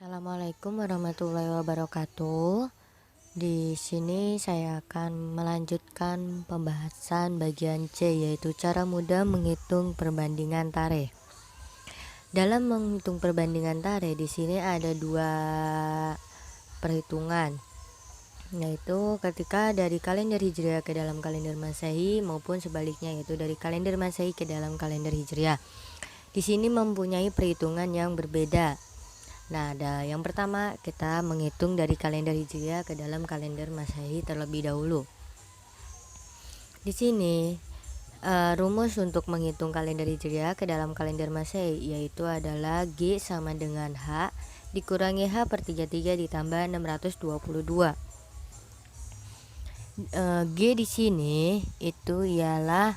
Assalamualaikum warahmatullahi wabarakatuh. Di sini saya akan melanjutkan pembahasan bagian C, yaitu cara mudah menghitung perbandingan tarikh. Dalam menghitung perbandingan tarikh, di sini ada dua perhitungan, yaitu ketika dari kalender Hijriah ke dalam kalender Masehi maupun sebaliknya, yaitu dari kalender Masehi ke dalam kalender Hijriah. Di sini mempunyai perhitungan yang berbeda. Nah, yang pertama kita menghitung dari kalender Hijriah ke dalam kalender Masehi terlebih dahulu. Di sini rumus untuk menghitung kalender Hijriah ke dalam kalender Masehi yaitu adalah G sama dengan H dikurangi H per 33 ditambah 622. G di sini itu ialah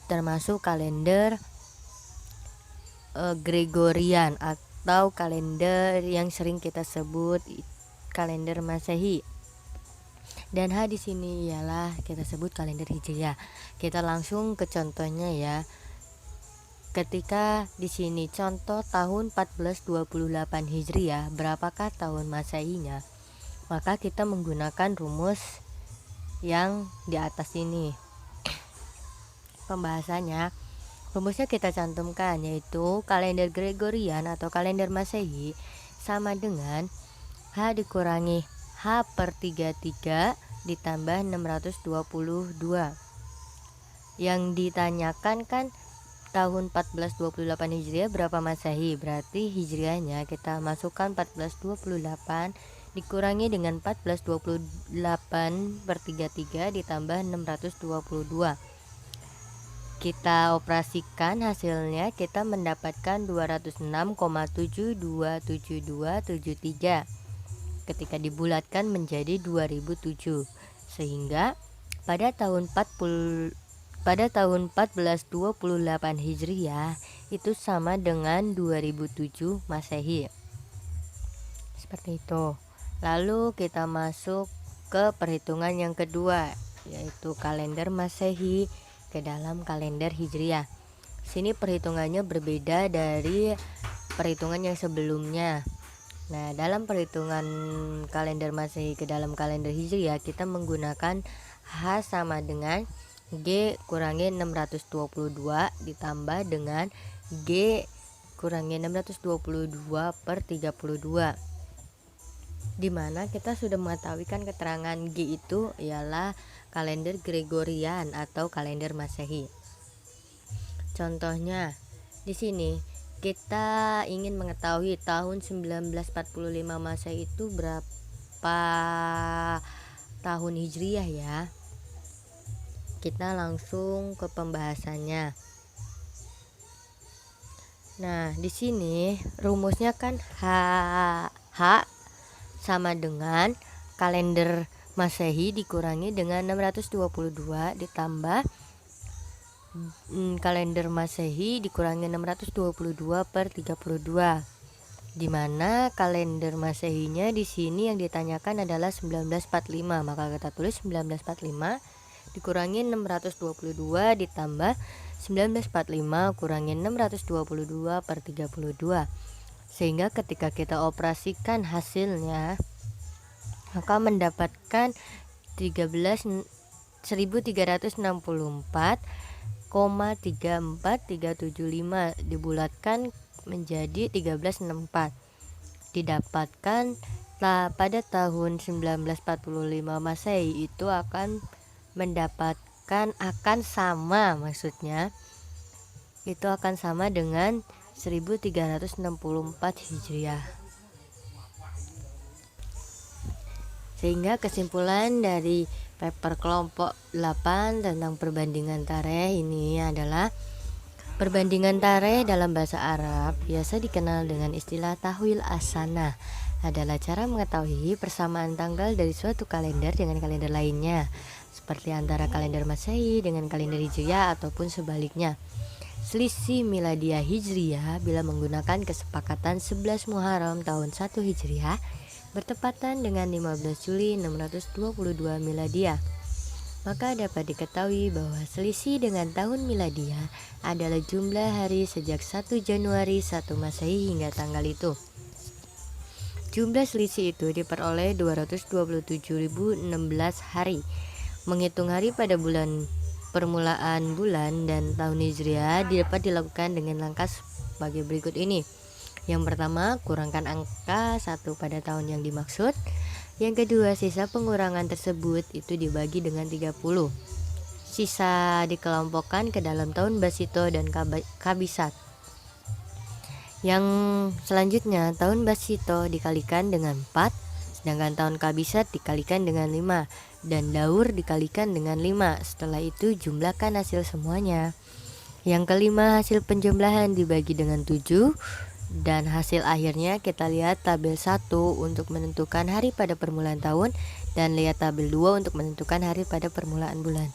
termasuk kalender Gregorian atau kalender yang sering kita sebut kalender Masehi. Dan H di sini ialah kita sebut kalender Hijriah. Kita langsung ke contohnya ya. Ketika di sini contoh tahun 1428 Hijriah, berapakah tahun Masehinya? Maka kita menggunakan rumus yang di atas ini. Pembahasannya, rumusnya kita cantumkan, yaitu kalender Gregorian atau kalender Masehi sama dengan H dikurangi H per 33 ditambah 622. Yang ditanyakan kan tahun 1428 Hijriah berapa Masehi, berarti Hijriahnya kita masukkan 1428 dikurangi dengan 1428 per 33 ditambah 622. Kita operasikan hasilnya, kita mendapatkan 206,727273 ketika dibulatkan menjadi 2007, sehingga pada tahun 1428 Hijriah itu sama dengan 2007 Masehi. Seperti itu. Lalu kita masuk ke perhitungan yang kedua, yaitu kalender Masehi ke dalam kalender Hijriah. Sini perhitungannya berbeda dari perhitungan yang sebelumnya. Nah, dalam perhitungan kalender Masehi ke dalam kalender Hijriah kita menggunakan H sama dengan G kurangi 622 ditambah dengan G kurangi 622 per 32, dimana kita sudah mengetahui kan keterangan G itu ialah kalender Gregorian atau kalender Masehi. Contohnya di sini kita ingin mengetahui tahun 1945 Masehi itu berapa tahun Hijriah ya. Kita langsung ke pembahasannya. Nah, di sini rumusnya kan H sama dengan kalender Masehi dikurangi dengan 622 ditambah kalender Masehi dikurangi 622 per 32, dimana kalender Masehinya di sini yang ditanyakan adalah 1945, maka kita tulis 1945 dikurangi 622 ditambah 1945 kurangi 622 per 32, sehingga ketika kita operasikan hasilnya maka mendapatkan 13.364,34375 dibulatkan menjadi 1364, didapatkan pada tahun 1945 Masehi itu akan mendapatkan itu akan sama dengan 1364 Hijriah. Sehingga kesimpulan dari paper kelompok 8 tentang perbandingan tarikh ini adalah perbandingan tarikh dalam bahasa Arab biasa dikenal dengan istilah tahwil as-sanah, adalah cara mengetahui persamaan tanggal dari suatu kalender dengan kalender lainnya, seperti antara kalender Masehi dengan kalender Hijriah ataupun sebaliknya. Selisih miladiah Hijriah bila menggunakan kesepakatan 11 Muharram tahun 1 Hijriah bertepatan dengan 15 Juli 622 miladiah, maka dapat diketahui bahwa selisih dengan tahun miladiah adalah jumlah hari sejak 1 Januari 1 Masehi hingga tanggal itu. Jumlah selisih itu diperoleh 227.016 hari. Menghitung hari pada bulan permulaan bulan dan tahun Hijriah dapat dilakukan dengan langkah sebagai berikut ini. Yang pertama, kurangkan angka 1 pada tahun yang dimaksud. Yang kedua, sisa pengurangan tersebut itu dibagi dengan 30. Sisa dikelompokkan ke dalam tahun Basito dan Kabisat. Yang selanjutnya, tahun Basito dikalikan dengan 4, sedangkan tahun Kabisat dikalikan dengan 5, dan Daur dikalikan dengan 5. Setelah itu jumlahkan hasil semuanya. Yang kelima, hasil penjumlahan dibagi dengan 7, dan hasil akhirnya kita lihat tabel 1 untuk menentukan hari pada permulaan tahun, dan lihat tabel 2 untuk menentukan hari pada permulaan bulan.